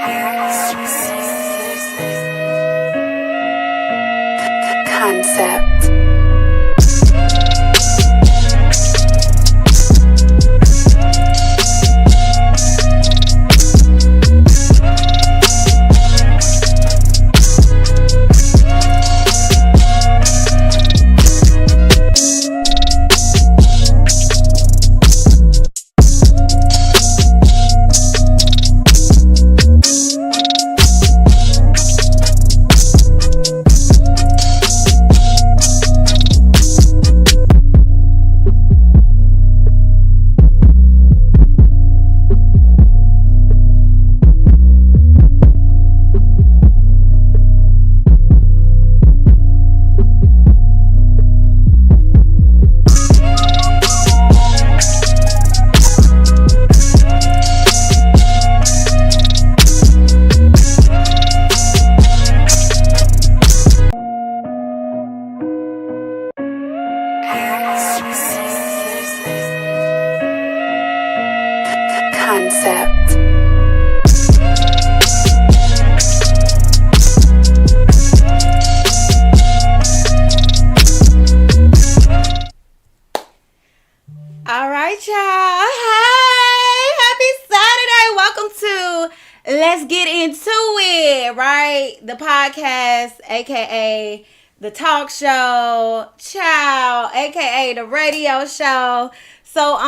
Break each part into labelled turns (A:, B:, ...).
A: Concept. Concept.
B: All right, y'all. Hey, happy Saturday. Welcome to Let's Get Into It, right? The podcast, aka the talk show, ciao, aka the radio show. So,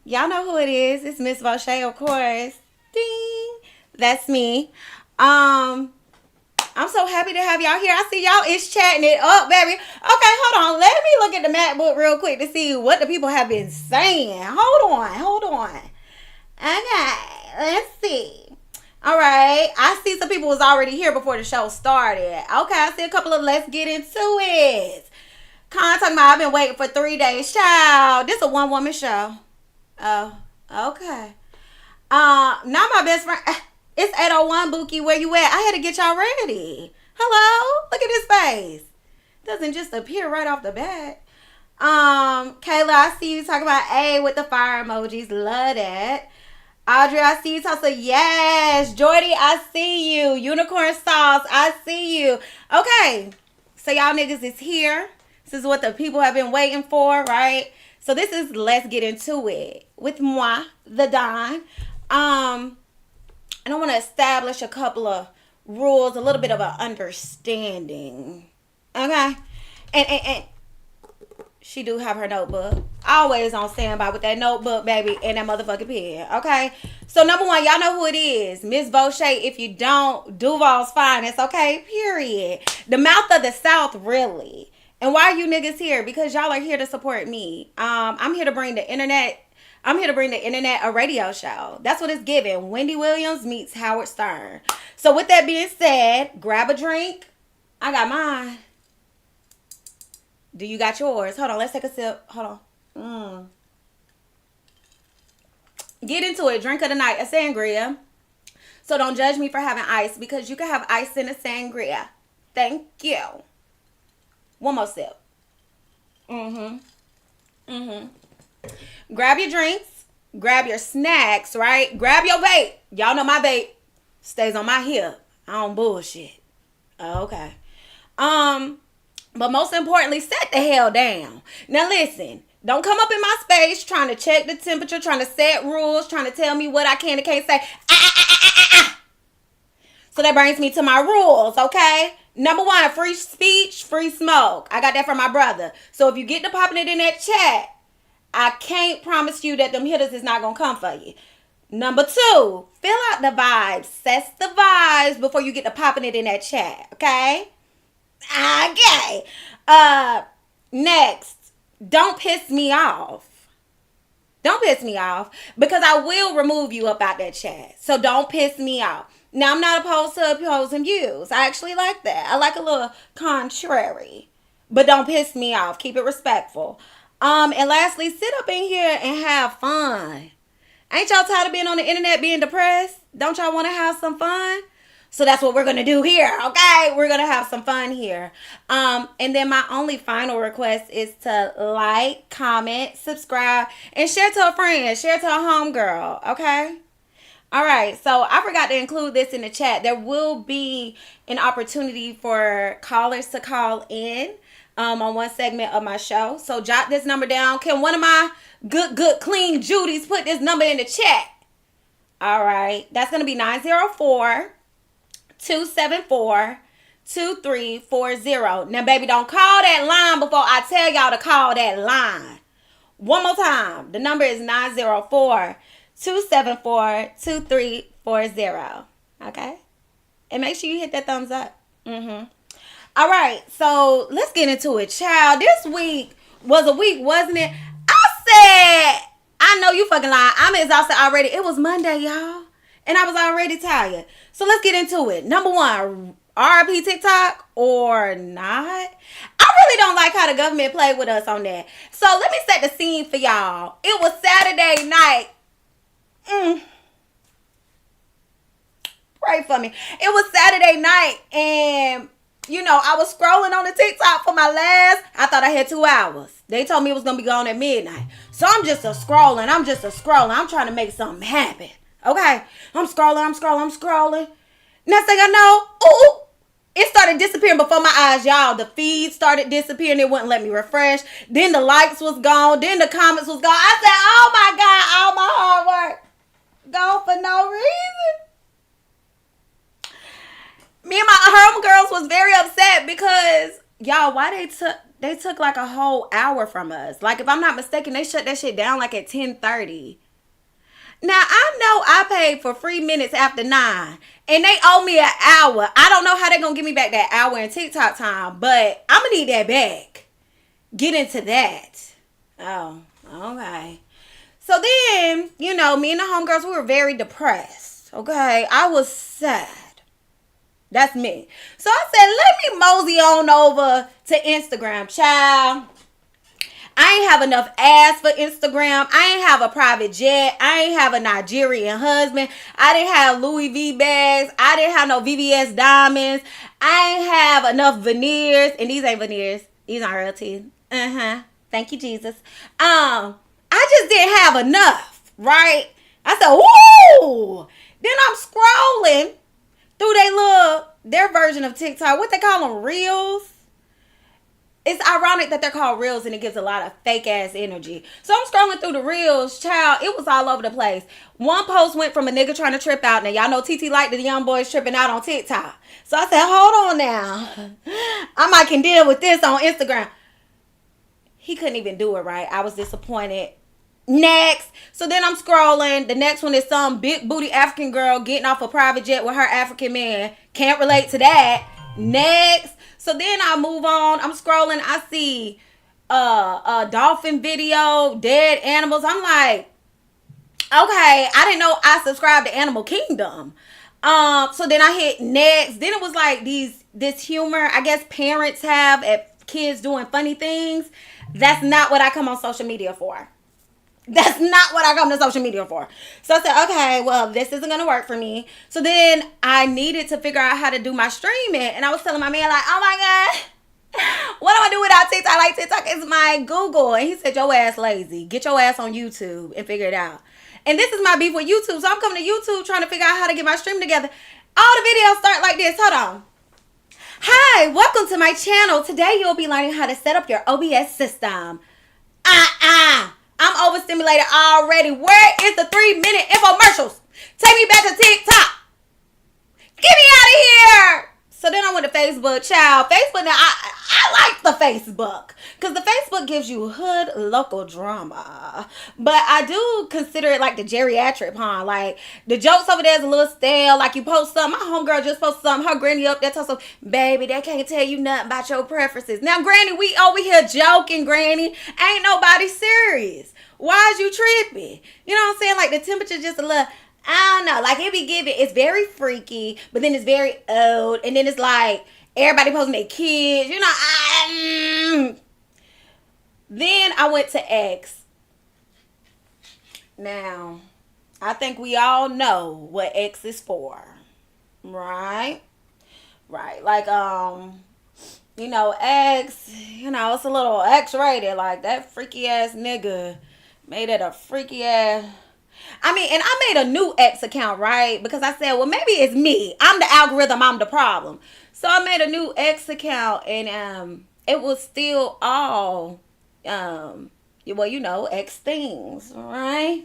B: y'all know who it is. It's Miss Voshea, of course. Ding. That's me. I'm so happy to have y'all here. I see y'all is chatting it up, baby. Okay, hold on. Let me look at the MacBook real quick to see what the people have been saying. Hold on. Okay, let's see. All right. I see some people was already here before the show started. Okay, I see a couple of Let's Get Into It. Talking about I've been waiting for 3 days. Child, this is a one-woman show. Oh, okay. Not my best friend. It's 801 Bookie. Where you at? I had to get y'all ready. Hello? Look at this face. Doesn't just appear right off the bat. Kayla, I see you talking about A with the fire emojis. Love that. Audrey, I see you talking. Yes. Jordy, I see you. Unicorn Sauce, I see you. Okay. So y'all niggas is here. This is what the people have been waiting for, right? So this is Let's Get Into It with moi, the Don. And I want to establish a couple of rules, a little bit of an understanding. Okay? And she do have her notebook. Always on standby with that notebook, baby, and that motherfucking pen. Okay? So number one, y'all know who it is. Miss Voshea. If you don't, Duval's finest. Okay? Period. The mouth of the South, really. And why are you niggas here? Because y'all are here to support me. I'm here to bring the internet a radio show. That's what it's giving. Wendy Williams meets Howard Stern. So with that being said, grab a drink. I got mine. Do you got yours? Hold on, let's take a sip. Hold on. Get into it. Drink of the night, a sangria. So don't judge me for having ice because you can have ice in a sangria. Thank you. One more sip. Grab your drinks. Grab your snacks, right? Grab your vape. Y'all know my vape stays on my hip. I don't bullshit. Okay. But most importantly, set the hell down. Now listen. Don't come up in my space trying to check the temperature, trying to set rules, trying to tell me what I can and can't say. So that brings me to my rules, okay? Number one, free speech, free smoke. I got that from my brother. So if you get to popping it in that chat, I can't promise you that them hitters is not going to come for you. Number two, fill out the vibes. Set the vibes before you get to popping it in that chat, okay? Okay. Next, don't piss me off. Don't piss me off because I will remove you up out that chat. So don't piss me off. Now, I'm not opposed to opposing views. I actually like that. I like a little contrary. But don't piss me off. Keep it respectful. And lastly, sit up in here and have fun. Ain't y'all tired of being on the internet being depressed? Don't y'all want to have some fun? So that's what we're going to do here, okay? We're going to have some fun here. And then my only final request is to like, comment, subscribe, and share to a friend. Share to a homegirl, okay? All right, so I forgot to include this in the chat. There will be an opportunity for callers to call in on one segment of my show. So jot this number down. Can one of my good, clean Judies put this number in the chat? All right, that's going to be 904-274-2340. Now, baby, don't call that line before I tell y'all to call that line. One more time. The number is 904-274-2340. Okay? And make sure you hit that thumbs up. All right. So let's get into it, child. This week was a week, wasn't it? I said, I know you fucking lying. I'm exhausted already. It was Monday, y'all. And I was already tired. So let's get into it. Number one, RIP TikTok or not? I really don't like how the government played with us on that. So let me set the scene for y'all. It was Saturday night. Pray for me. It was Saturday night, and you know, I was scrolling on the TikTok for my last. I thought I had 2 hours. They told me it was gonna be gone at midnight. So I'm just scrolling. I'm trying to make something happen. Okay, I'm scrolling. Next thing I know, ooh, it started disappearing before my eyes, y'all. The feed started disappearing. It wouldn't let me refresh. Then the likes was gone. Then the comments was gone. I said, oh my God, all my hard work gone for no reason. Me and my homegirls was very upset because, y'all, why they took like a whole hour from us. Like, if I'm not mistaken, they shut that shit down like at 10:30. Now, I know I paid for free minutes after 9, and they owe me an hour. I don't know how they're going to give me back that hour in TikTok time, but I'm going to need that back. Get into that. Oh, okay. So then, you know, me and the homegirls, we were very depressed, okay? I was sad. That's me. So I said, let me mosey on over to Instagram, child. I ain't have enough ass for Instagram. I ain't have a private jet. I ain't have a Nigerian husband. I didn't have Louis V bags. I didn't have no VVS diamonds. I ain't have enough veneers. And these ain't veneers. These aren't real teeth. Thank you, Jesus. I just didn't have enough, right? I said, woo! Then I'm scrolling through their version of TikTok. What they call them? Reels? It's ironic that they're called reels and it gives a lot of fake ass energy. So I'm scrolling through the reels, child. It was all over the place. One post went from a nigga trying to trip out. Now y'all know TT like the young boys tripping out on TikTok. So I said, hold on now. I might can deal with this on Instagram. He couldn't even do it right. I was disappointed. Next. So then I'm scrolling. The next one is some big booty African girl getting off a private jet with her African man. Can't relate to that. Next. So then I move on. I'm scrolling. I see a dolphin video, dead animals. I'm like, okay, I didn't know I subscribed to Animal Kingdom. So then I hit next. Then it was like this humor, I guess parents have at kids doing funny things. That's not what I come on social media for. That's not what I come to social media for. So I said, okay, well, this isn't going to work for me. So then I needed to figure out how to do my streaming. And I was telling my man, like, oh my God, what do I do without TikTok? Like, TikTok is my Google. And he said, your ass lazy. Get your ass on YouTube and figure it out. And this is my beef with YouTube. So I'm coming to YouTube trying to figure out how to get my stream together. All the videos start like this. Hold on. Hi, welcome to my channel. Today you'll be learning how to set up your OBS system. I'm overstimulated already. Where is the 3-minute infomercials? Take me back to TikTok. Get me out of here. So then I went to Facebook, child. Facebook, now I like the Facebook. Because the Facebook gives you hood local drama. But I do consider it like the geriatric pond. Like, the jokes over there is a little stale. Like, you post something. My homegirl just posted something. Her granny up there tells her, baby, they can't tell you nothing about your preferences. Now, granny, we over here joking, granny. Ain't nobody serious. Why is you tripping? You know what I'm saying? Like, the temperature just a little... I don't know, like it be giving, it's very freaky, but then it's very old, and then it's like everybody posting their kids, you know. Then I went to X. Now, I think we all know what X is for, right? Right, like you know, X, you know, it's a little X-rated, like that freaky ass nigga made it a freaky ass. I mean, and I made a new X account, right? Because I said, well, maybe it's me. I'm the algorithm. I'm the problem. So I made a new X account, and it was still all well, X things, right?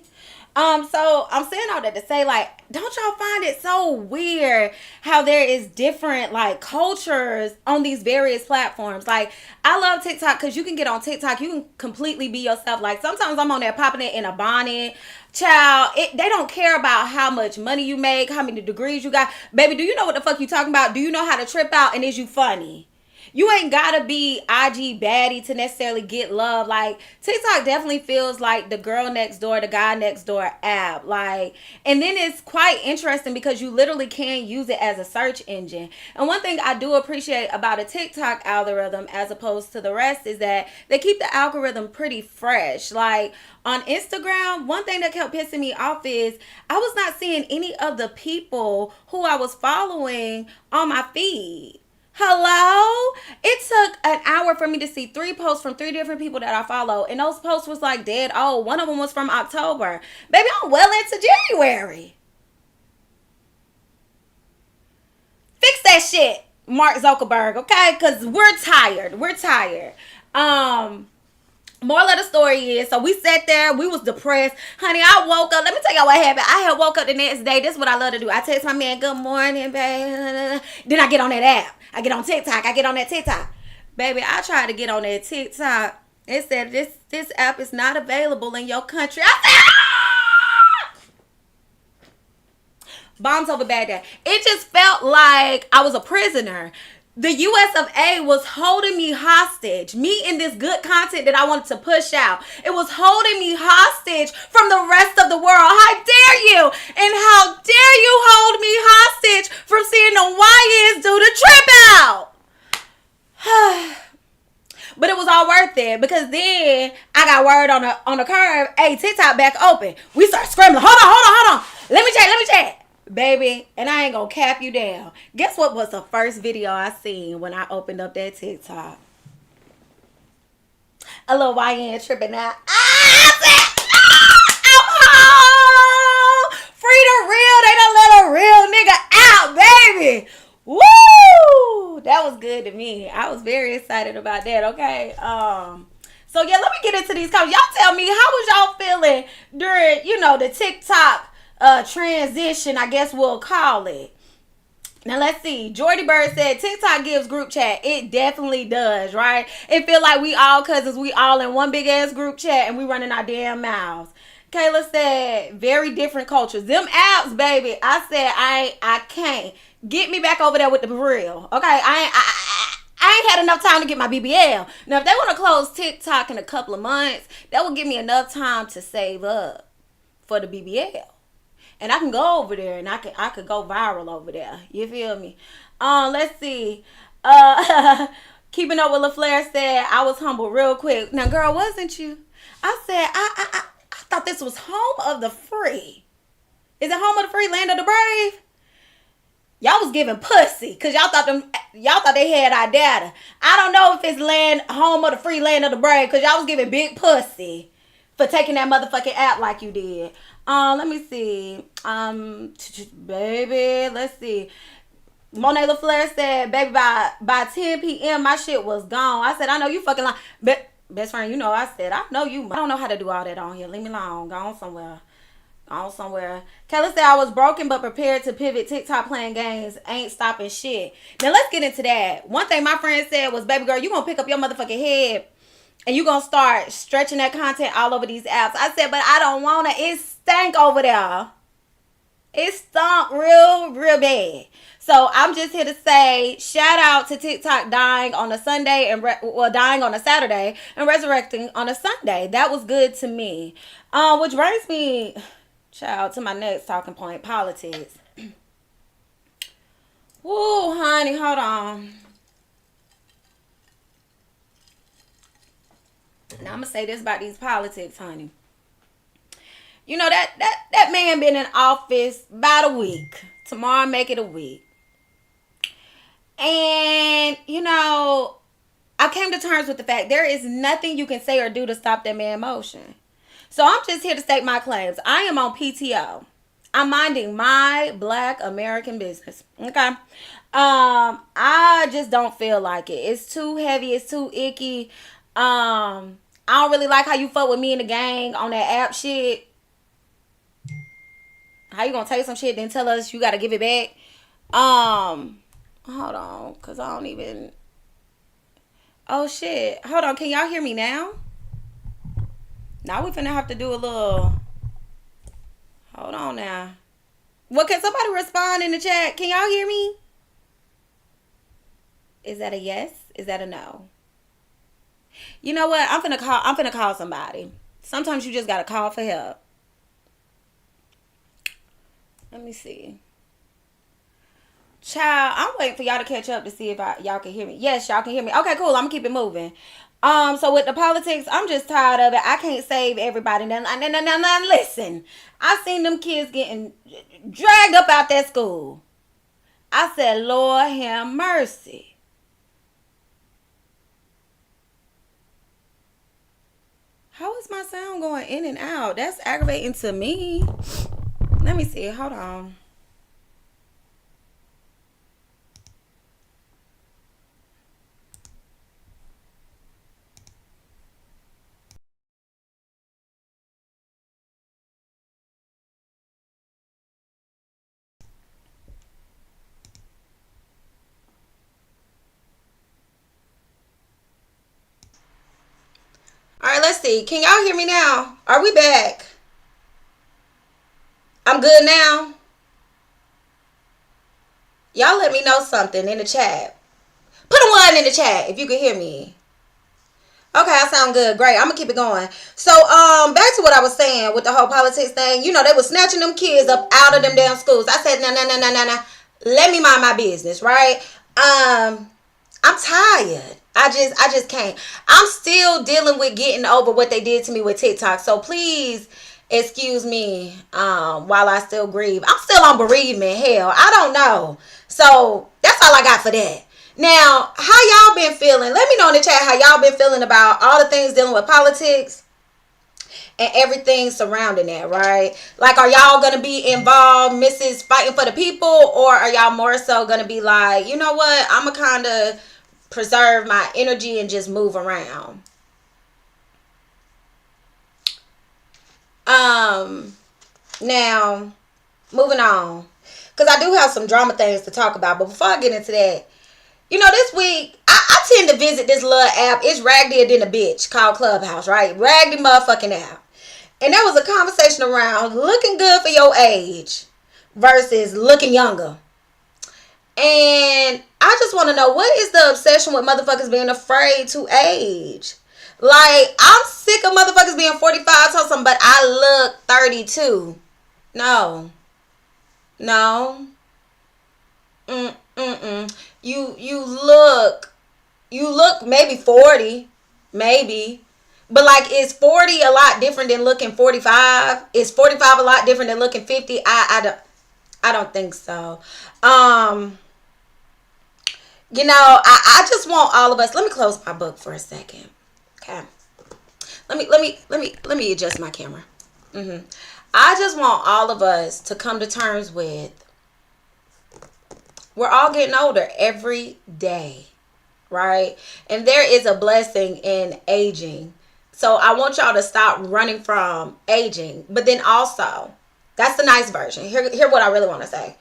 B: So I'm saying all that to say, like, don't y'all find it so weird how there is different like cultures on these various platforms? Like, I love TikTok because you can get on TikTok, you can completely be yourself. Like, sometimes I'm on there popping it in a bonnet. Child, they don't care about how much money you make, how many degrees you got. Baby, do you know what the fuck you talking about? Do you know how to trip out, and is you funny? You ain't gotta be IG baddie to necessarily get love. Like, TikTok definitely feels like the girl next door, the guy next door app. Like, and then it's quite interesting because you literally can use it as a search engine. And one thing I do appreciate about a TikTok algorithm as opposed to the rest is that they keep the algorithm pretty fresh. Like, on Instagram, one thing that kept pissing me off is I was not seeing any of the people who I was following on my feed. Hello? It took an hour for me to see 3 posts from 3 different people that I follow. And those posts was like dead old. One of them was from October. Baby, I'm well into January. Fix that shit, Mark Zuckerberg, okay? Because we're tired. We're tired. Moral of the story is, so we sat there, we was depressed. Honey, I woke up. Let me tell y'all what happened. I had woke up the next day. This is what I love to do. I text my man, good morning, babe. Then I get on that app. I get on TikTok. I get on that TikTok. Baby, I tried to get on that TikTok. It said, this app is not available in your country. I said, ah! Bombs over Baghdad. It just felt like I was a prisoner. The US of A was holding me hostage. Me and this good content that I wanted to push out. It was holding me hostage from the rest of the world. How dare you? And how dare you hold me hostage from seeing the YNs do the trip out? But it was all worth it because then I got word on the curve. Hey, TikTok back open. We start scrambling. Hold on. Let me check. Baby, and I ain't gonna cap you down. Guess what was the first video I seen when I opened up that TikTok? A little YN tripping out. I'm home! Free the real. They done let a real nigga out, baby. Woo! That was good to me. I was very excited about that, okay? So yeah, let me get into these comments. Y'all tell me, how was y'all feeling during, the TikTok transition, I guess we'll call it. Now let's see. Jordy Bird said TikTok gives group chat. It definitely does, right? It feel like we all cousins. We all in one big ass group chat and we running our damn mouths. Kayla said very different cultures. Them apps, baby. I said I can't. Get me back over there with the real. Okay, I ain't had enough time to get my BBL. Now if they want to close TikTok in a couple of months, that will give me enough time to save up for the BBL. And I can go over there and I could go viral over there. You feel me? Let's see. Keeping up with LaFleur said, I was humble real quick. Now, girl, wasn't you? I said, I thought this was home of the free. Is it home of the free, land of the brave? Y'all was giving pussy because y'all thought they had our data. I don't know if it's home of the free, land of the brave, because y'all was giving big pussy for taking that motherfucking app like you did. Let me see. Baby, let's see. Monet LaFleur said, baby, by 10 p.m. my shit was gone. I said, I know you fucking lying. Best friend, I said, I know you. I don't know how to do all that on here. Leave me alone. Go on somewhere. Kayla said, I was broken but prepared to pivot. TikTok playing games ain't stopping shit. Now let's get into that. One thing my friend said was, baby girl, you gonna pick up your motherfucking head and you gonna start stretching that content all over these apps. I said, but I don't wanna. It stank over there. It stunk real bad. So I'm just here to say, shout out to TikTok dying on a Sunday and dying on a Saturday and resurrecting on a Sunday. That was good to me. Which brings me, child, to my next talking point: politics. Woo, honey, hold on. Now I'm gonna say this about these politics, honey. That man been in office about a week. Tomorrow make it a week. And, I came to terms with the fact there is nothing you can say or do to stop that man's motion. So I'm just here to state my claims. I am on PTO. I'm minding my Black American business. Okay. I just don't feel like it. It's too heavy. It's too icky. I don't really like how you fuck with me and the gang on that app shit. How you gonna take some shit then tell us you gotta give it back? Hold on, cause I don't even. Oh shit! Hold on, can y'all hear me now? Now we finna have to do a little. Hold on now. Well, can somebody respond in the chat? Can y'all hear me? Is that a yes? Is that a no? You know what? I'm finna call somebody. Sometimes you just gotta call for help. Let me see. Child, I'm waiting for y'all to catch up to see if y'all can hear me. Yes, y'all can hear me. Okay, cool. I'm gonna keep it moving. So with the politics, I'm just tired of it. I can't save everybody. Now, listen. I seen them kids getting dragged up out that school. I said, Lord have mercy. How is my sound going in and out? That's aggravating to me. Let me see. Hold on. All right, let's see. Can y'all hear me now? Are we back? I'm good now. Y'all let me know something in the chat. Put a 1 in the chat if you can hear me. Okay, I sound good. Great. I'm gonna keep it going. So, back to what I was saying with the whole politics thing. You know, they was snatching them kids up out of them damn schools. I said, no. Let me mind my business, right? I'm tired. I just can't. I'm still dealing with getting over what they did to me with TikTok. So please excuse me while I still grieve. I'm still on bereavement. Hell, I don't know. So that's all I got for that. Now, how y'all been feeling? Let me know in the chat how y'all been feeling about all the things dealing with politics and everything surrounding that, right? Like, are y'all gonna be involved, Mrs. Fighting for the People, or are y'all more so gonna be like, you know what, I'm gonna kind of preserve my energy and just move around? Now, moving on, because I do have some drama things to talk about, but before I get into that, you know, this week, I tend to visit this little app. It's raggedier than a bitch called Clubhouse, right? Raggedy motherfucking app. And there was a conversation around looking good for your age versus looking younger. And I just want to know, what is the obsession with motherfuckers being afraid to age? Like, I'm sick of motherfuckers being 45 or something, but I look 32. No. You look maybe 40, maybe. But like, is 40 a lot different than looking 45? Is 45 a lot different than looking 50? I don't think so. You know, I just want all of us. Let me close my book for a second. Okay. Let me adjust my camera. I just want all of us to come to terms with, we're all getting older every day, right? And there is a blessing in aging. So I want y'all to stop running from aging. But then also, that's the nice version. Hear what I really want to say.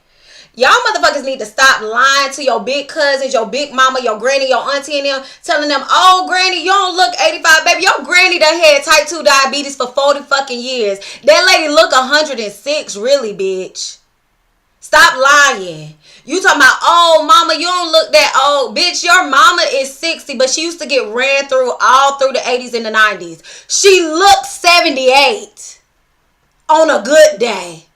B: Y'all motherfuckers need to stop lying to your big cousins, your big mama, your granny, your auntie and them, telling them, oh, granny, you don't look 85, baby. Your granny done had type 2 diabetes for 40 fucking years. That lady look 106, really, bitch. Stop lying. You talking about, oh, mama, you don't look that old. Bitch, your mama is 60, but she used to get ran through all through the 80s and the 90s. She looks 78 on a good day.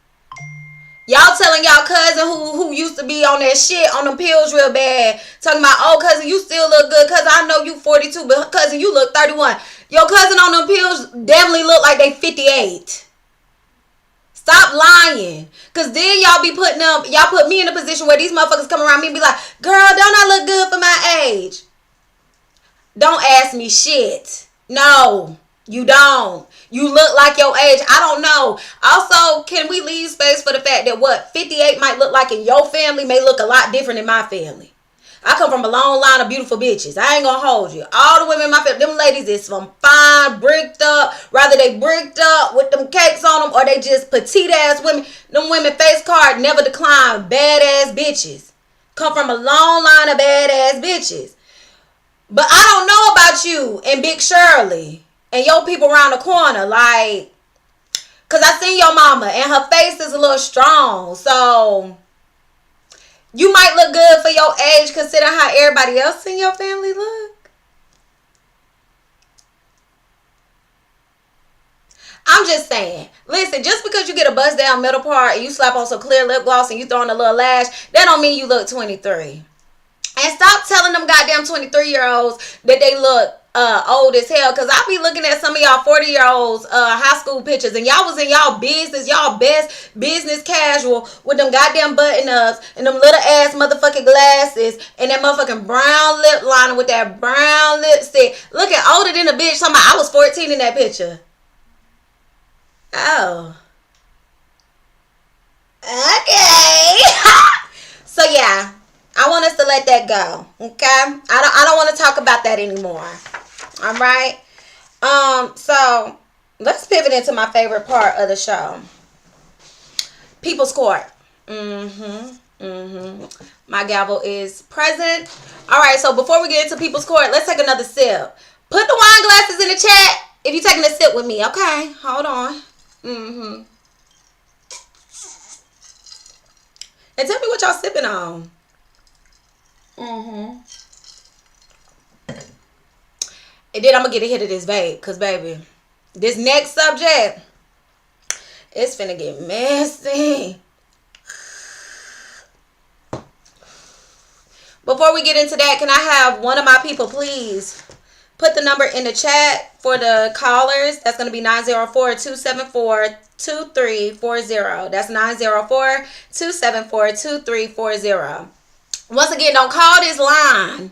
B: Y'all telling y'all cousin who used to be on that shit, on them pills real bad, talking about, oh, cousin, you still look good. Cousin, I know you 42, but cousin, you look 31. Your cousin on them pills definitely look like they 58. Stop lying. Because then y'all be putting them, y'all put me in a position where these motherfuckers come around me and be like, girl, don't I look good for my age? Don't ask me shit. No, you don't. You look like your age. I don't know. Also, can we leave space for the fact that what 58 might look like in your family may look a lot different in my family? I come from a long line of beautiful bitches. I ain't gonna hold you. All the women in my family, them ladies is from fine, bricked up. Rather they bricked up with them cakes on them or they just petite ass women. Them women face card never decline. Badass bitches. Come from a long line of badass bitches. But I don't know about you and Big Shirley and your people around the corner. Like, cause I seen your mama and her face is a little strong. So you might look good for your age considering how everybody else in your family look. I'm just saying. Listen, just because you get a bust down middle part and you slap on some clear lip gloss and you throw on a little lash, that don't mean you look 23. And stop telling them goddamn 23-year-olds that they look old as hell. Because I be looking at some of y'all 40-year-olds high school pictures. And y'all was in y'all business, y'all best business casual with them goddamn button-ups and them little ass motherfucking glasses and that motherfucking brown lip liner with that brown lipstick. Looking older than a bitch. Talking about I was 14 in that picture. Oh. Okay. So yeah. I want us to let that go, okay? I don't want to talk about that anymore. All right? So let's pivot into my favorite part of the show. People's Court. My gavel is present. All right, so before we get into People's Court, let's take another sip. Put the wine glasses in the chat if you're taking a sip with me, okay? Hold on. And tell me what y'all sipping on. And then I'm gonna get a hit of this vape, because baby, this next subject, it's finna get messy. Before we get into that, can I have one of my people please put the number in the chat for the callers? That's gonna be 904-274-2340. That's 904-274-2340. Once again, don't call this line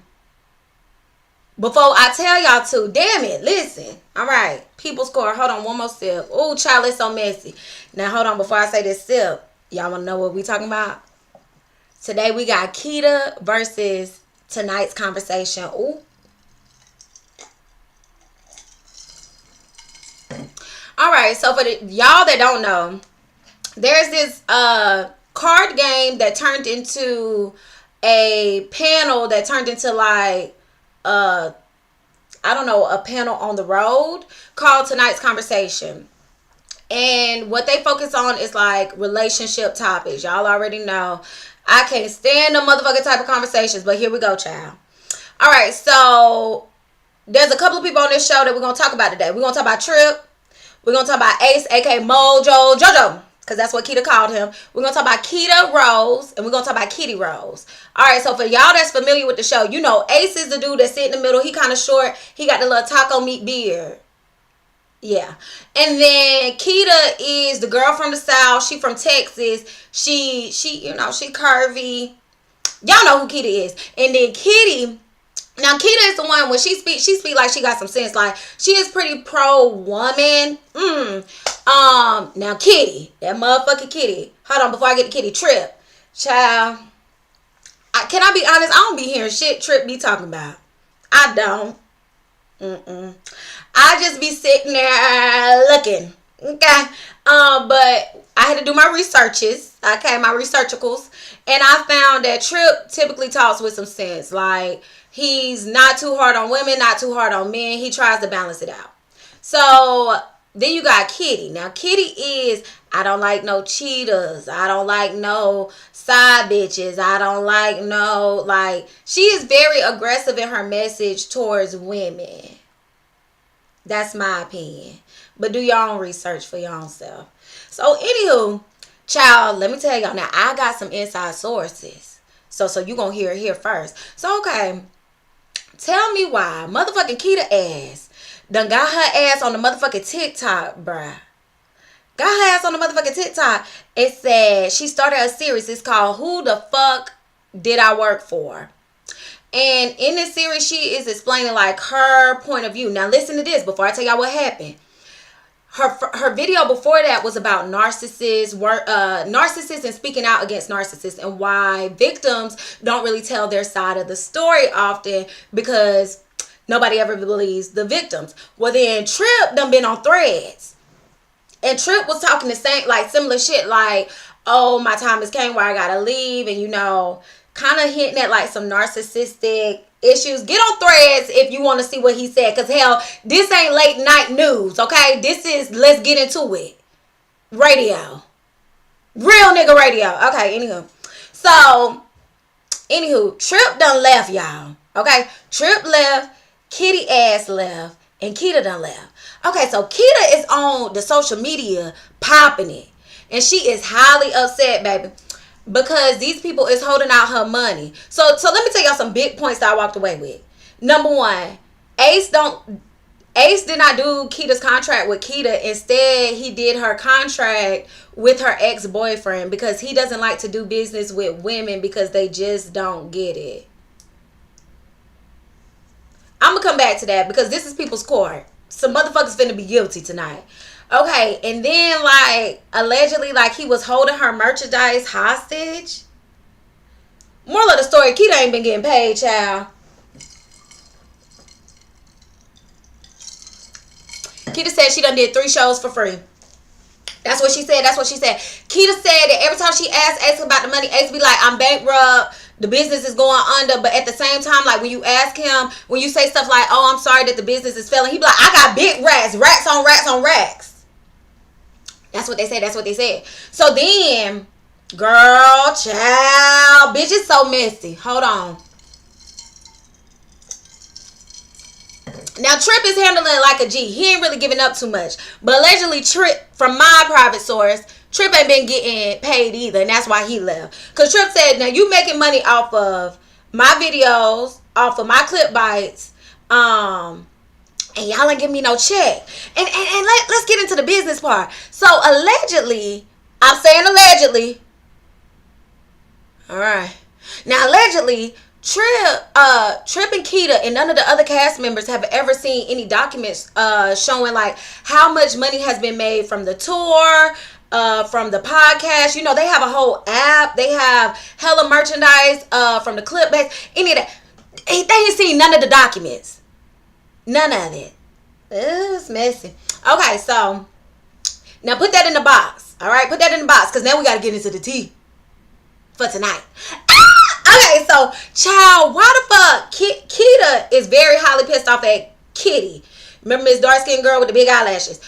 B: before I tell y'all to. Damn it, listen. All right, People's Court. Hold on, one more sip. Ooh, child, it's so messy. Now, hold on, before I say this sip, y'all want to know what we talking about? Today, we got Keita versus Tonight's Conversation. Ooh. All right, so for y'all that don't know, there's this card game that turned into a panel that turned into like I don't know, a panel on the road called Tonight's Conversation. And what they focus on is like relationship topics. Y'all already know I can't stand the motherfucking type of conversations, but here we go, child. All right, so there's a couple of people on this show that we're going to talk about today. We're going to talk about Trip. We're going to talk about Ace, aka Mojo Jojo, because that's what Keita called him. We're going to talk about Keita Rose, and we're going to talk about Kitty Rose. All right, so for y'all that's familiar with the show, you know Ace is the dude that sit in the middle. He kind of short. He got the little taco meat beard. Yeah. And then Keita is the girl from the South. She from Texas. She you know, she curvy. Y'all know who Keita is. And then Kitty. Now, Keita is the one, when she speak like she got some sense. Like, she is pretty pro-woman. Now, Kitty. That motherfucking Kitty. Hold on, before I get to Kitty. Trip. Child. Can I be honest? I don't be hearing shit Trip be talking about. I don't. I just be sitting there looking. Okay. But I had to do my researches. Okay, my researchicals. And I found that Trip typically talks with some sense. Like, he's not too hard on women, not too hard on men. He tries to balance it out. So then you got Kitty. Now, Kitty is, I don't like no cheaters. I don't like no side bitches. I don't like no, like, she is very aggressive in her message towards women. That's my opinion. But do your own research for your own self. So, anywho, child, let me tell y'all now, I got some inside sources. So you gonna hear it here first. So, okay, tell me why motherfucking Keita ass done got her ass on the motherfucking TikTok, bruh. Got her ass on the motherfucking TikTok. It said she started a series. It's called Who the Fuck Did I Work For? And in this series, she is explaining like her point of view. Now listen to this before I tell y'all what happened.
C: her video before that was about narcissists and speaking out against narcissists, and why victims don't really tell their side of the story often because nobody ever believes the victims. Well, then Trip done been on Threads, and Trip was talking the same, like similar shit, like, oh, my time has came where I gotta leave, and kind of hinting at like some narcissistic issues. Get on Threads if you want to see what he said, because hell, this ain't late night news, okay? This is let's get into it radio, real nigga radio. Okay, anywho, Trip done left, y'all. Okay, Trip left, Kitty ass left, and Keita done left. Okay, so Keita is on the social media popping it, and she is highly upset, baby, because these people is holding out her money. So let me tell y'all some big points that I walked away with. Number one, Ace did not do Keita's contract with Keita. Instead, he did her contract with her ex-boyfriend because he doesn't like to do business with women because they just don't get it. I'm going to come back to that because this is people's court. Some motherfuckers finna be guilty tonight. Okay, and then, like, allegedly, like, he was holding her merchandise hostage. Moral of the story, Keita ain't been getting paid, child. Keita said she done did 3 shows for free. That's what she said. Keita said that every time she asked Ace about the money, Ace be like, I'm bankrupt. The business is going under. But at the same time, like, when you ask him, when you say stuff like, oh, I'm sorry that the business is failing, he be like, I got big racks. Racks on racks on racks. That's what they said. So then, girl, child, bitch is so messy. Hold on. Now, Trip is handling it like a G. He ain't really giving up too much. But allegedly, Trip, from my private source, Trip ain't been getting paid either. And that's why he left. Because Trip said, now you making money off of my videos, off of my clip bites, and y'all ain't giving me no check. And let's get into the business part. So, allegedly, I'm saying allegedly. All right. Now, allegedly, Trip and Keita and none of the other cast members have ever seen any documents showing like how much money has been made from the tour, from the podcast. They have a whole app. They have hella merchandise from the clip base. Any of that. They ain't seen none of the documents. None of it. It's messy. Okay, so now put that in the box. All right, put that in the box because now we got to get into the tea for tonight. Okay, so, child, why the fuck? Keita is very highly pissed off at Kitty. Remember Miss dark-skinned girl with the big eyelashes?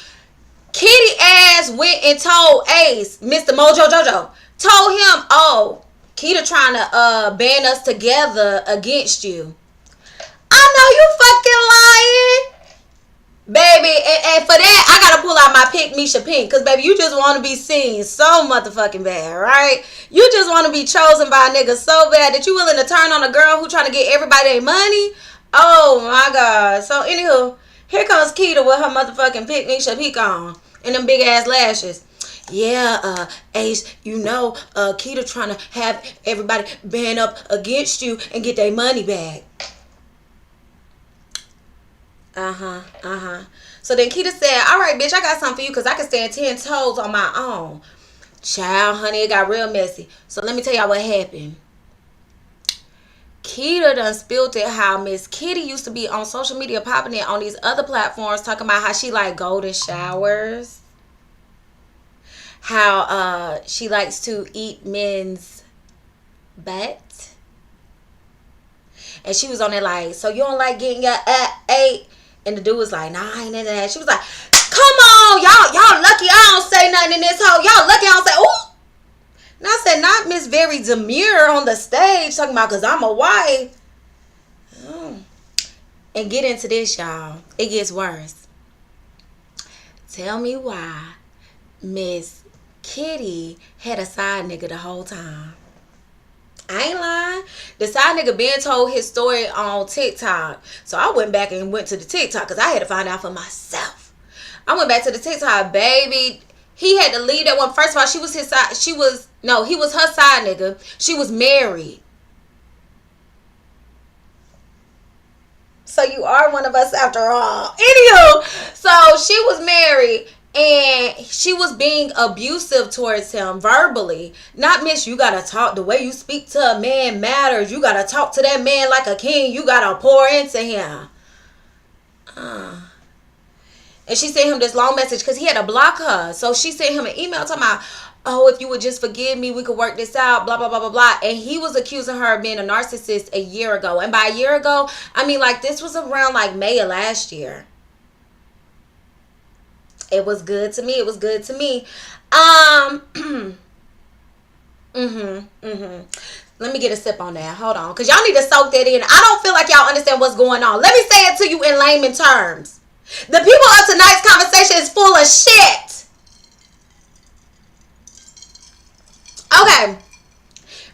C: Kitty ass went and told Ace, Mr. Mojo Jojo, told him, oh, Keita trying to band us together against you. I know you fucking lying. Baby, and for that, I gotta pull out my Pick Misha Pink. Because, baby, you just want to be seen so motherfucking bad, right? You just want to be chosen by a nigga so bad that you willing to turn on a girl who trying to get everybody their money? Oh, my God. So, anywho, here comes Keita with her motherfucking Pick Misha Pink on. And them big-ass lashes. Yeah, Ace, Keita trying to have everybody band up against you and get their money back. So then Keita said, all right, bitch, I got something for you because I can stand 10 toes on my own. Child, honey, it got real messy. So let me tell y'all what happened. Keita done spilled it how Miss Kitty used to be on social media popping it on these other platforms talking about how she like golden showers. How she likes to eat men's butt. And she was on there like, so you don't like getting your ate? And the dude was like, nah, I ain't into that. She was like, come on, y'all lucky I don't say nothing in this hole. Y'all lucky I don't say, ooh. And I said, not Miss Very Demure on the stage talking about because I'm a wife. Oh. And get into this, y'all. It gets worse. Tell me why Miss Kitty had a side nigga the whole time. I ain't lying. The side nigga Ben told his story on TikTok. So I went back and went to the TikTok because I had to find out for myself. I went back to the TikTok, baby. He had to leave that one. First of all, he was her side nigga. She was married. So you are one of us after all. Anywho, so she was married And she was being abusive towards him verbally. Not, miss, you gotta talk. The way you speak to a man matters. You gotta talk to that man like a king. You gotta pour into him. And she sent him this long message because he had to block her. So she sent him an email talking about, oh, if you would just forgive me, we could work this out, blah, blah, blah, blah, blah. And he was accusing her of being a narcissist a year ago. And by a year ago, I mean, like, this was around, like, May of last year. It was good to me. It was good to me. Let me get a sip on that. Hold on. Because y'all need to soak that in. I don't feel like y'all understand what's going on. Let me say it to you in layman terms. The people of tonight's conversation is full of shit. Okay.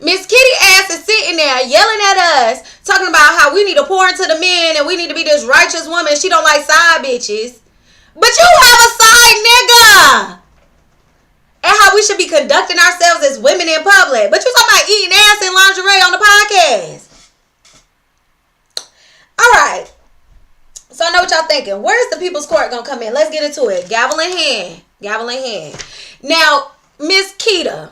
C: Miss Kitty ass is sitting there yelling at us, talking about how we need to pour into the men and we need to be this righteous woman. She don't like side bitches. But you have a side nigga. And how we should be conducting ourselves as women in public. But you talking about eating ass and lingerie on the podcast. Alright. So I know what y'all thinking. Where's the people's court gonna come in? Let's get into it. Gavel in hand. Gavel in hand. Now, Miss Keita.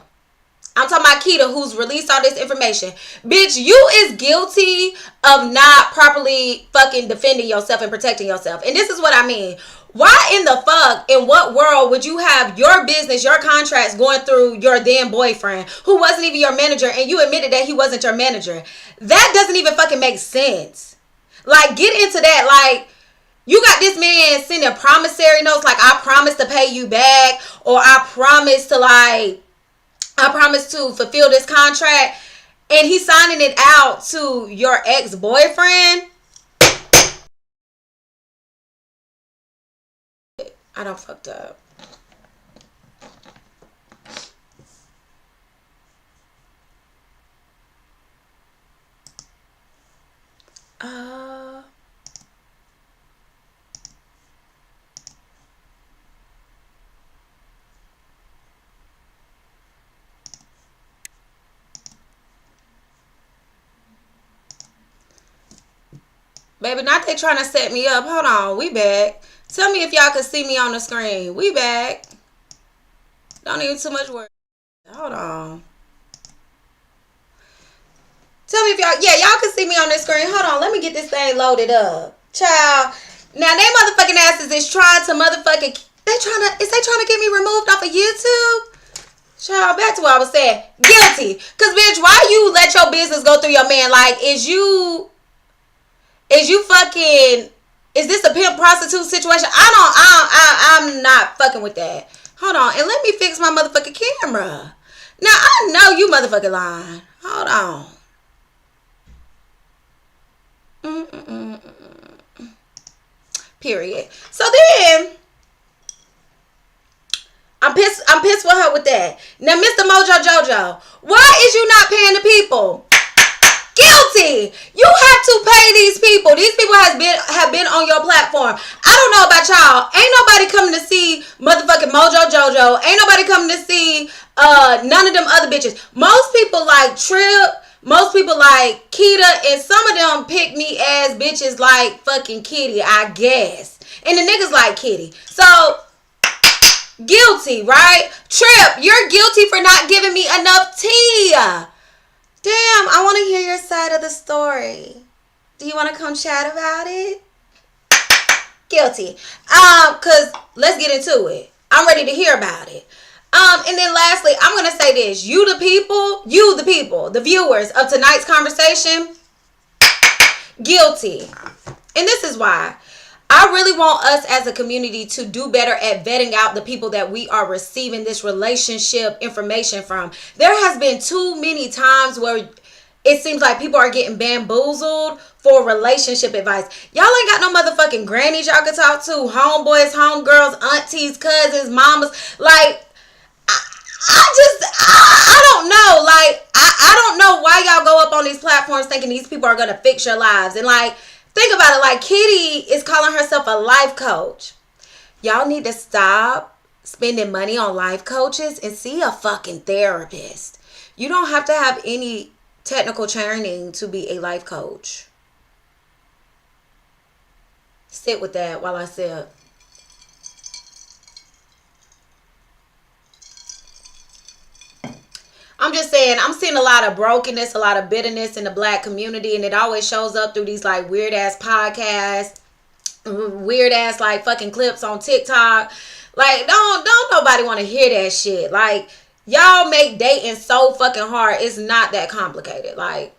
C: I'm talking about Keita, who's released all this information. Bitch, you is guilty of not properly fucking defending yourself and protecting yourself. And this is what I mean. Why in the fuck, in what world would you have your business, your contracts going through your then boyfriend who wasn't even your manager and you admitted that he wasn't your manager? That doesn't even fucking make sense. Like, get into that. Like, you got this man sending promissory notes like, I promise to pay you back, or I promise to fulfill this contract, and he's signing it out to your ex-boyfriend. I done fucked up. Baby, not they trying to set me up. Hold on, we back. Tell me if y'all can see me on the screen. We back. Don't even too much work. Hold on. Tell me if y'all, yeah, y'all can see me on the screen. Hold on, let me get this thing loaded up. Child. Now, they motherfucking asses is trying to motherfucking, is they trying to get me removed off of YouTube? Child, back to what I was saying. Guilty. Because, bitch, why you let your business go through your man? Like, is you fucking, is this a pimp prostitute situation? I'm not fucking with that. Hold on, and let me fix my motherfucking camera. Now, I know you motherfucking lying. Hold on. Period. So then, I'm pissed with her with that. Now, Mr. Mojo Jojo, why is you not paying the people? Guilty. You have to pay these people. These people have been on your platform. I don't know about y'all. Ain't nobody coming to see motherfucking Mojo Jojo. Ain't nobody coming to see none of them other bitches. Most people like Trip. Most people like Keita. And some of them pick me as bitches like fucking Kitty, I guess. And the niggas like Kitty. So, guilty, right? Trip, you're guilty for not giving me enough tea. Damn, I want to hear your side of the story. Do you want to come chat about it? Guilty. Cause let's get into it. I'm ready to hear about it. And then lastly, I'm gonna say this. You the people, the viewers of tonight's conversation, guilty. And this is why. I really want us as a community to do better at vetting out the people that we are receiving this relationship information from. There has been too many times where it seems like people are getting bamboozled for relationship advice. Y'all ain't got no motherfucking grannies y'all can talk to, homeboys, homegirls, aunties, cousins, mamas. Like, I don't know. Like, I don't know why y'all go up on these platforms thinking these people are going to fix your lives. And like, think about it, like Kitty is calling herself a life coach. Y'all need to stop spending money on life coaches and see a fucking therapist. You don't have to have any technical training to be a life coach. Sit with that while I sip. I'm just saying, I'm seeing a lot of brokenness, a lot of bitterness in the black community, and it always shows up through these like weird ass podcasts, weird ass like fucking clips on TikTok. Like, don't nobody want to hear that shit. Like, y'all make dating so fucking hard. It's not that complicated. Like,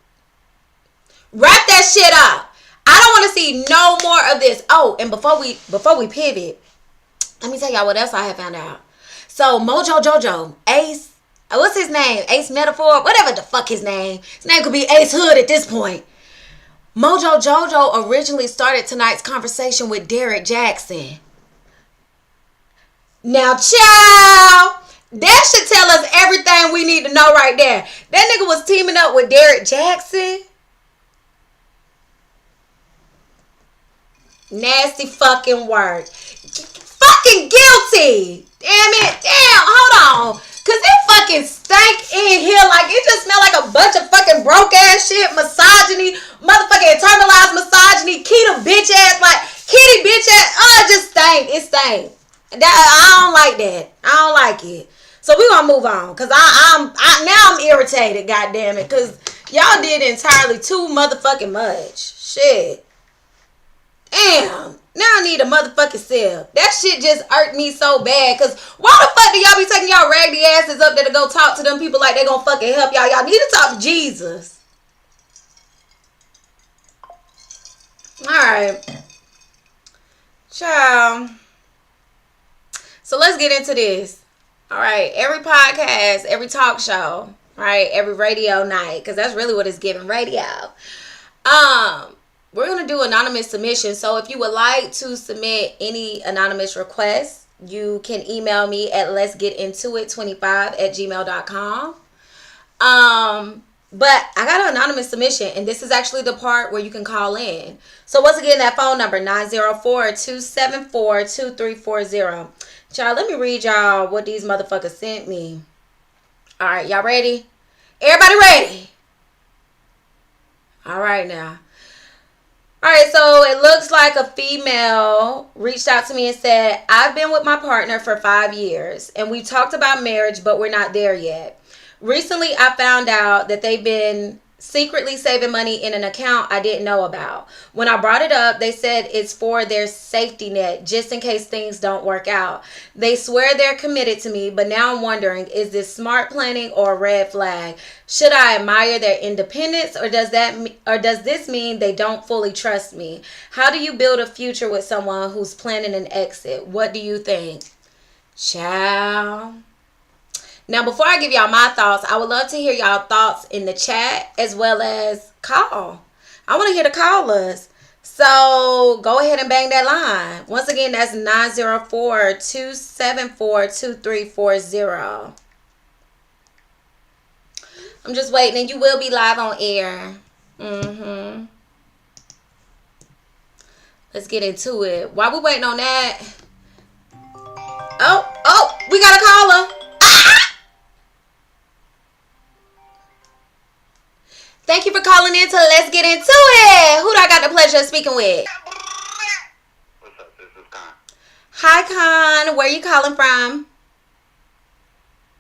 C: wrap that shit up. I don't want to see no more of this. Oh, and before we pivot, let me tell y'all what else I have found out. So Mojo Jojo, Ace, what's his name? Ace Metaphor, whatever the fuck his name. His name could be Ace Hood at this point. Mojo Jojo originally started tonight's conversation with Derek Jackson. Now, child, that should tell us everything we need to know right there. That nigga was teaming up with Derek Jackson. Nasty fucking word. Fucking guilty. Damn it. Damn, hold on. Cause it fucking stank in here. Like, it just smelled like a bunch of fucking broke ass shit. Misogyny. Motherfucking internalized misogyny. Kita bitch ass. Like, kitty bitch ass. Oh, it just stank. It stank. I don't like that. I don't like it. So we gonna move on. Cause I'm irritated, goddamn it. Cause y'all did entirely too motherfucking much. Shit. Damn. Now I need a motherfucking cell. That shit just irked me so bad. Cause why the fuck do y'all be taking y'all raggedy asses up there to go talk to them people like they gonna fucking help y'all? Y'all need to talk to Jesus. Alright. Ciao. So let's get into this. Alright. Every podcast, every talk show, right? Every radio night. Cause that's really what it's giving, radio. We're going to do anonymous submission. So if you would like to submit any anonymous requests, you can email me at letsgetintoit25@gmail.com. But I got an anonymous submission, and this is actually the part where you can call in. So once again, that phone number, 904-274-2340. Child, let me read y'all what these motherfuckers sent me. All right, y'all ready? Everybody ready? All right now. All right, so it looks like a female reached out to me and said, I've been with my partner for 5 years, and we talked about marriage, but we're not there yet. Recently, I found out that they've been secretly saving money in an account I didn't know about. When I brought it up, they said it's for their safety net, just in case things don't work out. They swear they're committed to me, but now I'm wondering, is this smart planning or a red flag? Should I admire their independence, or does this mean they don't fully trust me? How do you build a future with someone who's planning an exit? What do you think? Ciao. Now, before I give y'all my thoughts, I would love to hear y'all thoughts in the chat as well as call. I want to hear the callers. So go ahead and bang that line. Once again, that's 904-274-2340. I'm just waiting, and you will be live on air. Let's get into it. While we're waiting on that. Oh, we got a caller. Thank you for calling in to Let's Get Into It. Who do I got the pleasure of speaking with?
D: What's up? This is Con.
C: Hi, Con. Where you calling from?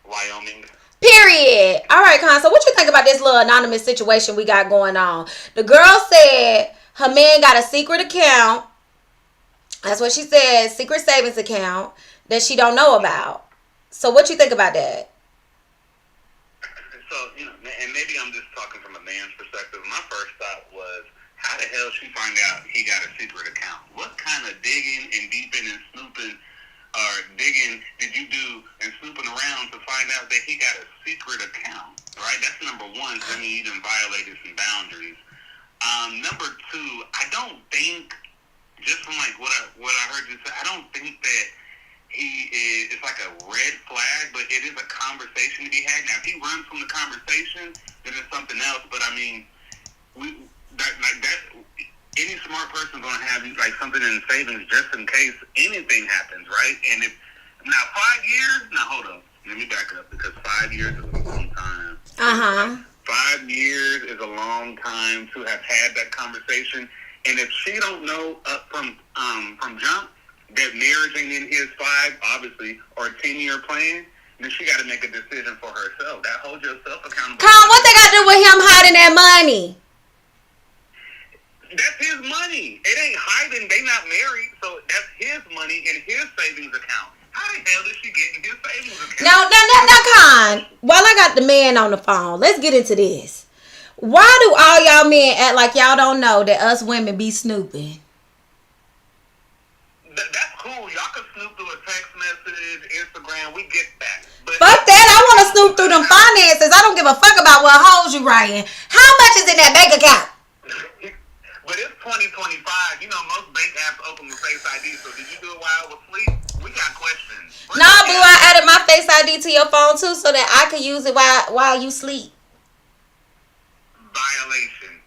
D: Wyoming.
C: Period. All right, Con. So what you think about this little anonymous situation we got going on? The girl said her man got a secret account. That's what she said. Secret savings account that she don't know about. So what you think about that?
D: So, and maybe I'm just talking from a man's perspective. My first thought was, how the hell she find out he got a secret account? What kind of digging and deeping and snooping or digging did you do and snooping around to find out that he got a secret account? Right? That's number one. I mean, he even violated some boundaries. Number two, I don't think, just from like what I heard you say, I don't think that it's like a red flag, but it is a conversation to be had. Now, if he runs from the conversation, then it's something else. But I mean, any smart person is going to have like something in savings just in case anything happens, right? And if now 5 years, now hold up, let me back up, because 5 years is a long time. 5 years is a long time to have had that conversation, and if she don't know up from jump that marriage ain't in his 5, obviously, or 10-year plan, then she got to make a decision for herself. That holds yourself accountable.
C: Con, what they got to do with him hiding that money?
D: That's his money. It ain't hiding. They not married, so that's his money in his savings account. How the hell is she getting his savings account?
C: Now, Con, while I got the man on the phone, let's get into this. Why do all y'all men act like y'all don't know that us women be snooping?
D: That's cool. Y'all can snoop through a text message, Instagram. We get that. But
C: Fuck that. I want to snoop through them finances. I don't give a fuck about what hoes you writing. How much is in that bank account?
D: But it's 2025. You know, most bank apps open with Face ID. So did you do it while I was asleep? We got questions.
C: Nah, boo, I added my Face ID to your phone too so that I could use it while you sleep.
D: Violation.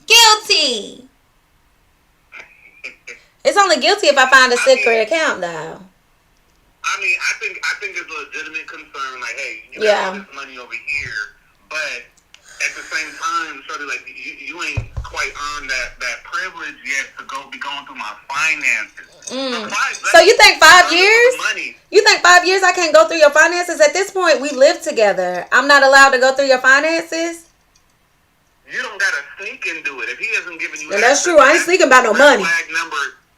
C: Guilty. It's only guilty if I find a secret account, though.
D: I mean, I think it's a legitimate concern. Like, hey, you
C: Yeah.
D: got this money over here, but at the same time, shorty, like you ain't quite earned that privilege yet to be going through my finances.
C: So you think 5 years?
D: Money.
C: You think 5 years I can't go through your finances? At this point, we live together. I'm not allowed to go through your finances?
D: You don't gotta sneak and do it. If he hasn't given you,
C: And that's true. I ain't sneaking about no money.
D: Flag number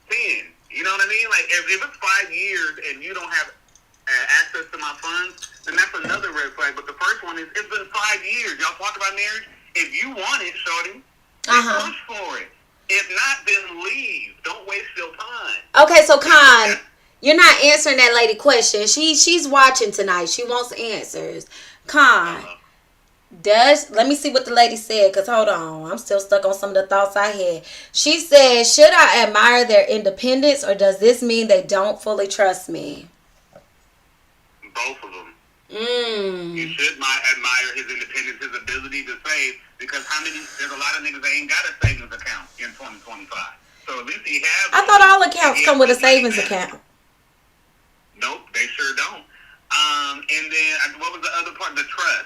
D: 10. You know what I mean? Like if it's 5 years and you don't have access to my funds, then that's another red flag. But the first one is it's been 5 years. Y'all talk about marriage. If you want it, shorty, then push for it. If not, then leave. Don't waste your time.
C: Okay, so Con, you're not answering that lady question. She's watching tonight. She wants answers. Con, let me see what the lady said, because hold on. I'm still stuck on some of the thoughts I had. She said, should I admire their independence, or does this mean they don't fully trust me?
D: Both of them. You should admire his independence, his ability to save, because there's a lot of niggas that ain't got a savings account in 2025. So at least he has.
C: I thought all accounts come with a savings account.
D: Nope, they sure don't. And then what was the other part? The trust.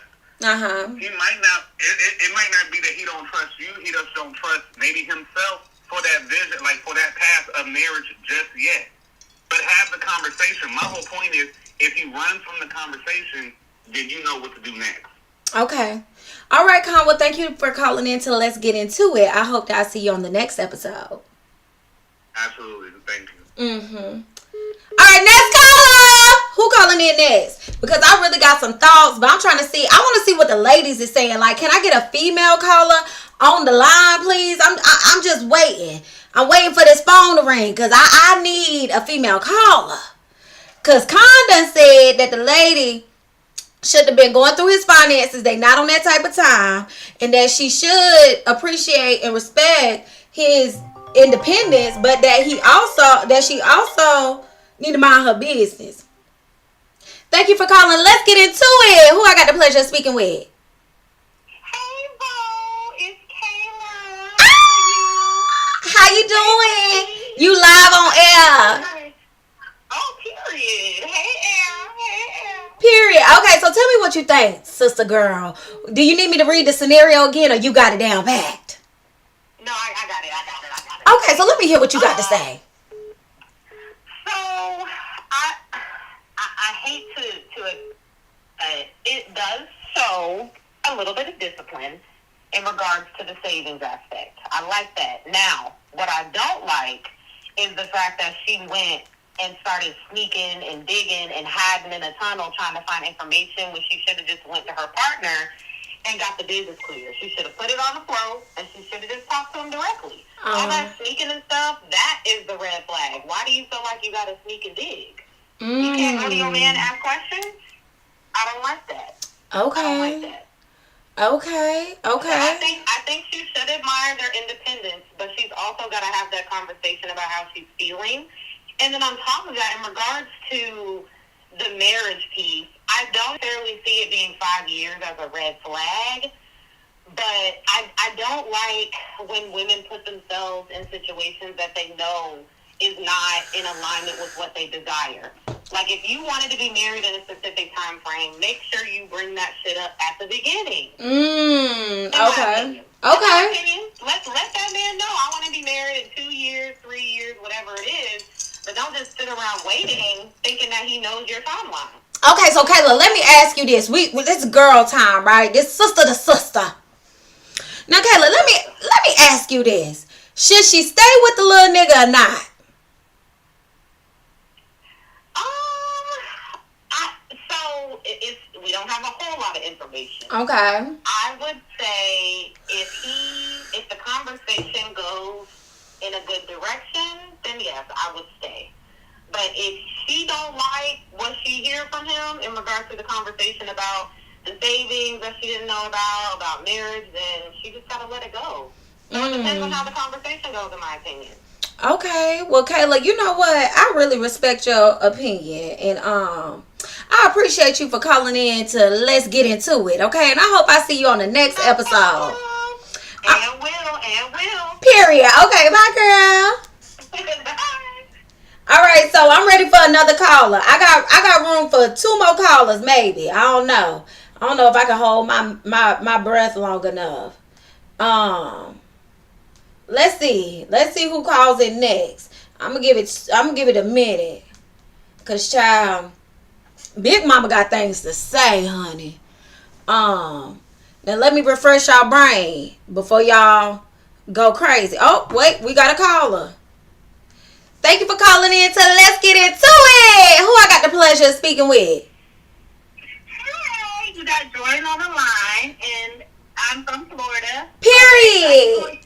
D: He might not. It might not be that he don't trust you. He just don't trust maybe himself for that vision, like for that path of marriage just yet. But have the conversation. My whole point is, if you run from the conversation, then you know what to do next. Okay.
C: All right, Con. Well, thank you for calling in to Let's Get Into It. I hope that I see you on the next episode.
D: Absolutely. Thank you.
C: All right, next caller. Who calling in next? Because I really got some thoughts, but I'm trying to see. I want to see what the ladies is saying. Like, can I get a female caller on the line, please? I'm just waiting. I'm waiting for this phone to ring because I need a female caller. Because Con done said that the lady should have been going through his finances. They not on that type of time. And that she should appreciate and respect his independence, but that she also need to mind her business. Thank you for calling. Let's get into it. Who I got the pleasure of speaking with?
E: Hey, Bo. It's Kayla.
C: How you doing? You live on air.
E: Oh, period. Hey,
C: Period. Okay, so tell me what you think, sister girl. Do you need me to read the scenario again, or you got it down packed?
E: No, I got it.
C: Okay, so let me hear what you got to say.
E: So, I hate to it does show a little bit of discipline in regards to the savings aspect. I like that. Now, what I don't like is the fact that she went and started sneaking and digging and hiding in a tunnel trying to find information when she should have just went to her partner and got the business clear. She should have put it on the floor and she should have just talked to him directly. All that sneaking and stuff, that is the red flag. Why do you feel like you got to sneak and dig? You can't go to your man and ask questions? I don't like that.
C: Okay.
E: I don't like that.
C: Okay.
E: I think she should admire their independence, but she's also got to have that conversation about how she's feeling. And then on top of that, in regards to the marriage piece, I don't necessarily see it being 5 years as a red flag, but I don't like when women put themselves in situations that they know is not in alignment with what they desire. Like, if you wanted to be married in a specific time frame, make sure you bring that shit up at the beginning.
C: Okay.
E: Let that man know I want to be married in 2 years, 3 years, whatever it is. But don't just sit around waiting, thinking that he knows your timeline.
C: Okay, so Kayla, let me ask you this. This is girl time, right? This sister to sister. Now, Kayla, let me ask you this. Should she stay with the little nigga or not?
E: We don't have a whole lot of information.
C: Okay.
E: I would say if the conversation goes in a good direction, then yes, I would stay. But if she don't like what she hear from him in regards to the conversation about the savings that she didn't know about marriage, then she just gotta let it go. So it depends on how the conversation goes, in my opinion.
C: Okay. Well, Kayla, you know what? I really respect your opinion, and I appreciate you for calling in to Let's Get Into It, okay? And I hope I see you on the next episode.
E: And will.
C: Period. Okay, bye, girl.
E: Bye.
C: All right, so I'm ready for another caller. I got room for 2 more callers, maybe. I don't know if I can hold my breath long enough. Let's see who calls in next. I'm gonna give it a minute, cause child, Big Mama got things to say, honey. Now let me refresh y'all brain before y'all go crazy. Oh, wait, we got a caller. Thank you for calling in to Let's Get Into It. Who I got the pleasure of speaking with?
E: Hey, you got Jordan on the line, and I'm from Florida.
C: Period.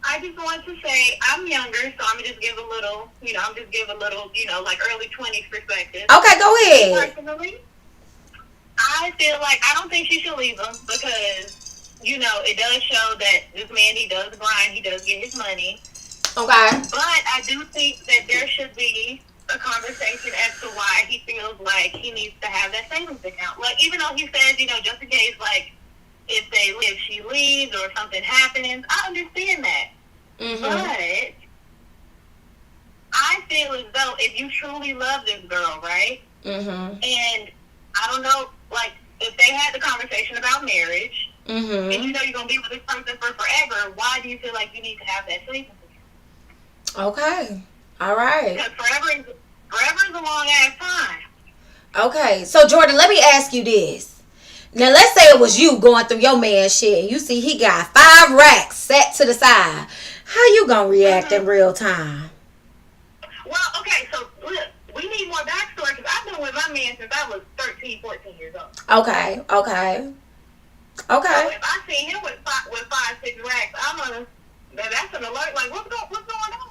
E: I just want to say I'm younger, so I'm gonna just give a little, like early 20s perspective.
C: Okay, go ahead.
E: Personally, I feel like I don't think she should leave him because, it does show that this man, he does grind, he does get his money.
C: Okay.
E: But I do think that there should be a conversation as to why he feels like he needs to have that savings account. Like, even though he says, just in case, like, if she leaves or something happens, I understand that.
C: Mm-hmm.
E: But I feel as though if you truly love this girl, right?
C: Mm-hmm.
E: And I don't know, like, if they had the conversation about marriage,
C: Mm-hmm.
E: and you're going to be with this person for forever, why do you feel like you need to have that savings account?
C: Okay. All right.
E: Because forever is a long ass time.
C: Okay. So, Jordan, let me ask you this. Now, let's say it was you going through your man's shit, and you see he got 5 racks set to the side. How you going to react in real time?
E: Well, okay, so look, we need more backstory because I've been with my man since I was 13, 14 years old.
C: Okay.
E: So if I see him with 5, 6 racks, that's an alert. Like, what's going on?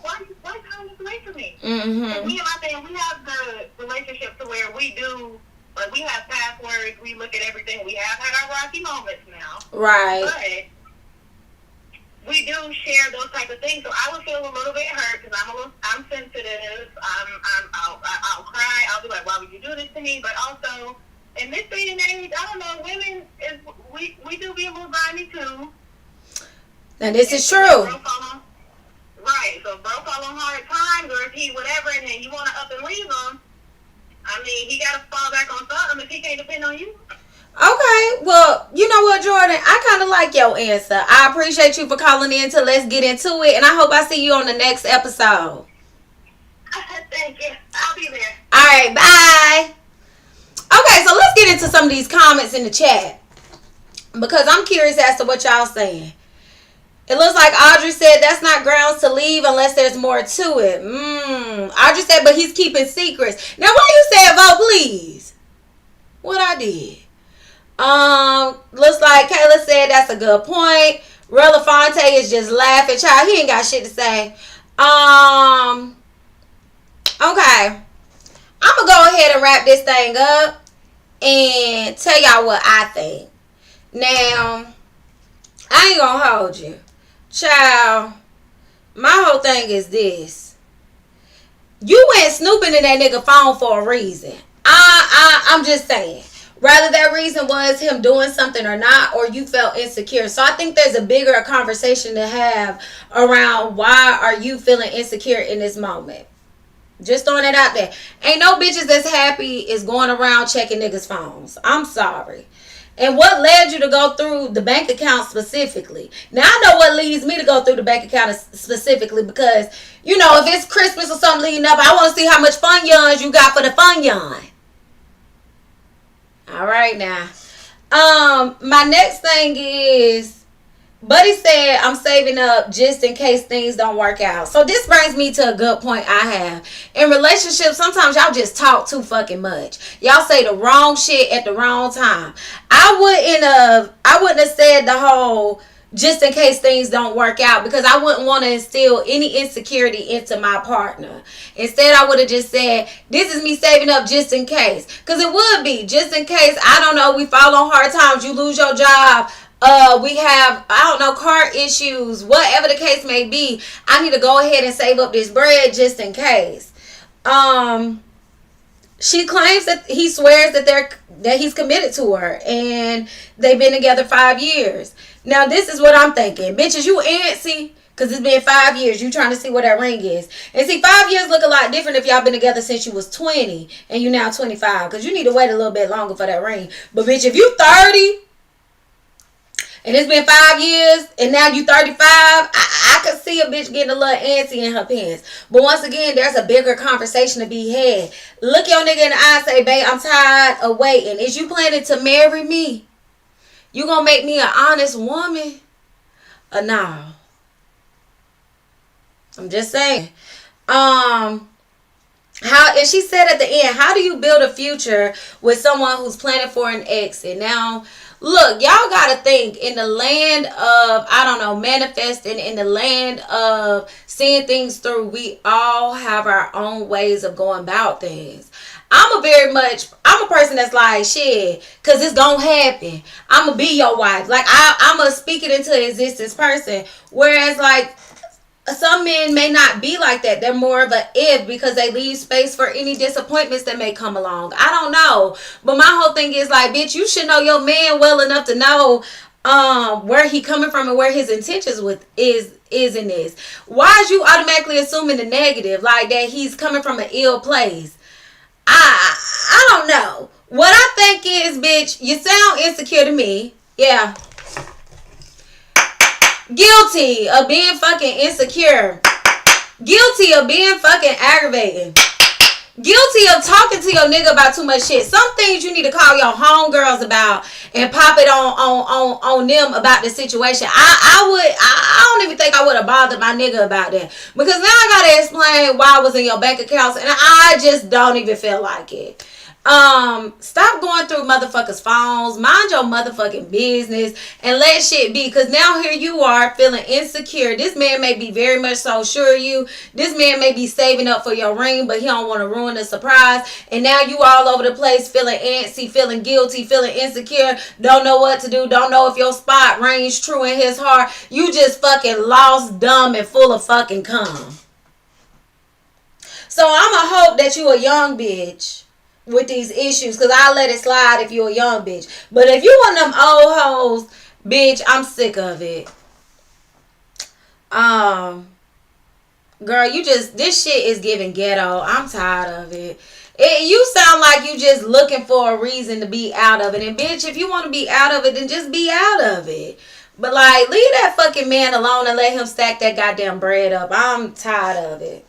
E: Why are you hiding this away from me?
C: Mm-hmm.
E: Me and my family, we have the relationship to where we do, like, we have passwords. We look at everything. We have had our rocky moments now.
C: Right.
E: But we do share those type of things. So I would feel a little bit hurt because I'm sensitive. I'll cry. I'll be like, why would you do this to me? But also, in this day and age, I don't know, women, we do be a little grimy too.
C: And this is true.
E: Right. So if bro fall on hard times or if he whatever and then you want to up and leave him, I mean, he got to fall back on something if he can't depend on you.
C: Okay, well, you know what, Jordan? I kind of like your answer. I appreciate you for calling in to Let's Get Into It, and I hope I see you on the next episode.
E: Thank you. I'll be there.
C: All right, bye. Okay, so let's get into some of these comments in the chat because I'm curious as to what y'all saying. It looks like Audrey said that's not grounds to leave unless there's more to it. Audrey said, but he's keeping secrets. Now, why you said vote, please? What I did? Looks like Kayla said that's a good point. Relefonte is just laughing. Child, he ain't got shit to say. Okay. I'm gonna go ahead and wrap this thing up and tell y'all what I think. Now, I ain't gonna hold you. Child, my whole thing is this. You went snooping in that nigga phone for a reason. I'm just saying. Whether that reason was him doing something or not, or you felt insecure. So I think there's a bigger conversation to have around why are you feeling insecure in this moment. Just throwing it out there. Ain't no bitches that's happy is going around checking niggas' phones. I'm sorry. And what led you to go through the bank account specifically? Now, I know what leads me to go through the bank account specifically because, you know, if it's Christmas or something leading up, I want to see how much fun yuns you got for the fun yun. All right now. My next thing is, Buddy said, I'm saving up just in case things don't work out. So this brings me to a good point I have. In relationships, sometimes y'all just talk too fucking much. Y'all say the wrong shit at the wrong time. I wouldn't have said the whole just in case things don't work out, because I wouldn't want to instill any insecurity into my partner. Instead, I would have just said, this is me saving up just in case. Because it would be just in case, I don't know, we fall on hard times, you lose your job, we have, I don't know, car issues, whatever the case may be. I need to go ahead and save up this bread just in case. She claims that he swears that he's committed to her and they've been together 5 years. Now, this is what I'm thinking. Bitches, you antsy because it's been 5 years. You trying to see where that ring is. And see, 5 years look a lot different if y'all been together since you was 20 and you now 25, because you need to wait a little bit longer for that ring. But bitch, if you 30 and it's been 5 years and now you 35, I could see a bitch getting a little antsy in her pants. But once again, there's a bigger conversation to be had. Look your nigga in the eye and say, babe, I'm tired of waiting. Is you planning to marry me? You gonna make me an honest woman? Or no? I'm just saying. And she said at the end, how do you build a future with someone who's planning for an exit? Now, look, y'all gotta think, in the land of, I don't know, manifesting, in the land of seeing things through, we all have our own ways of going about things. I'm a person that's like, shit, because it's gonna happen. I'm gonna be your wife. Like, I'm a speak it into existence person. Whereas, like, some men may not be like that. They're more of a if, because they leave space for any disappointments that may come along. I don't know. But my whole thing is like, bitch, you should know your man well enough to know where he coming from and where his intentions is in this. Why is you automatically assuming the negative, like that he's coming from an ill place? I don't know. What I think is, bitch, you sound insecure to me. Yeah. Guilty of being fucking insecure. Guilty of being fucking aggravating. Guilty of talking to your nigga about too much shit. Some things you need to call your homegirls about and pop it on them about the situation. I don't even think I would have bothered my nigga about that, because now I gotta explain why I was in your bank accounts, and I just don't even feel like it. Stop going through motherfuckers' phones. Mind your motherfucking business and let shit be. Because now here you are feeling insecure. This man may be very much so sure of you. This man may be saving up for your ring, but he don't want to ruin the surprise. And now you all over the place feeling antsy, feeling guilty, feeling insecure. Don't know what to do. Don't know if your spot rings true in his heart. You just fucking lost, dumb, and full of fucking cum. So I'ma hope that you a young bitch with these issues, because I'll let it slide if you're a young bitch. But if you one of them old hoes, bitch, I'm sick of it. Girl, this shit is giving ghetto. I'm tired of it. You sound like you just looking for a reason to be out of it. And bitch, if you want to be out of it, then just be out of it. But like, leave that fucking man alone and let him stack that goddamn bread up. I'm tired of it.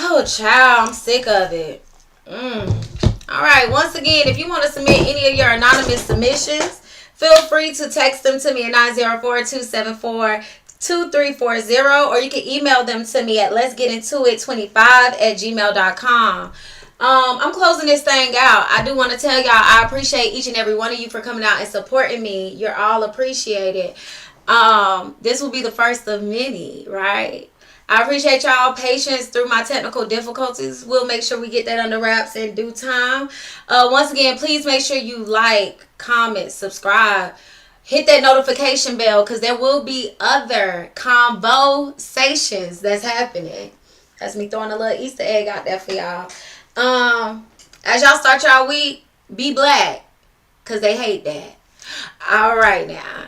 C: Oh, child, I'm sick of it. Alright, once again, if you want to submit any of your anonymous submissions, feel free to text them to me at 904-274-2340, or you can email them to me at letsgetintoit25@gmail.com. I'm closing this thing out. I do want to tell y'all I appreciate each and every one of you for coming out and supporting me. You're all appreciated. This will be the first of many, right? I appreciate y'all patience through my technical difficulties. We'll make sure we get that under wraps in due time. Once again, please make sure you like, comment, subscribe. Hit that notification bell, because there will be other conversations that's happening. That's me throwing a little Easter egg out there for y'all. As y'all start y'all week, be black, because they hate that. All right now.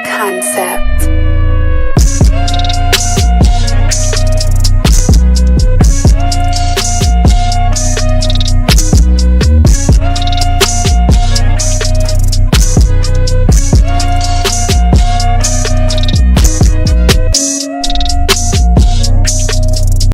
A: Concept.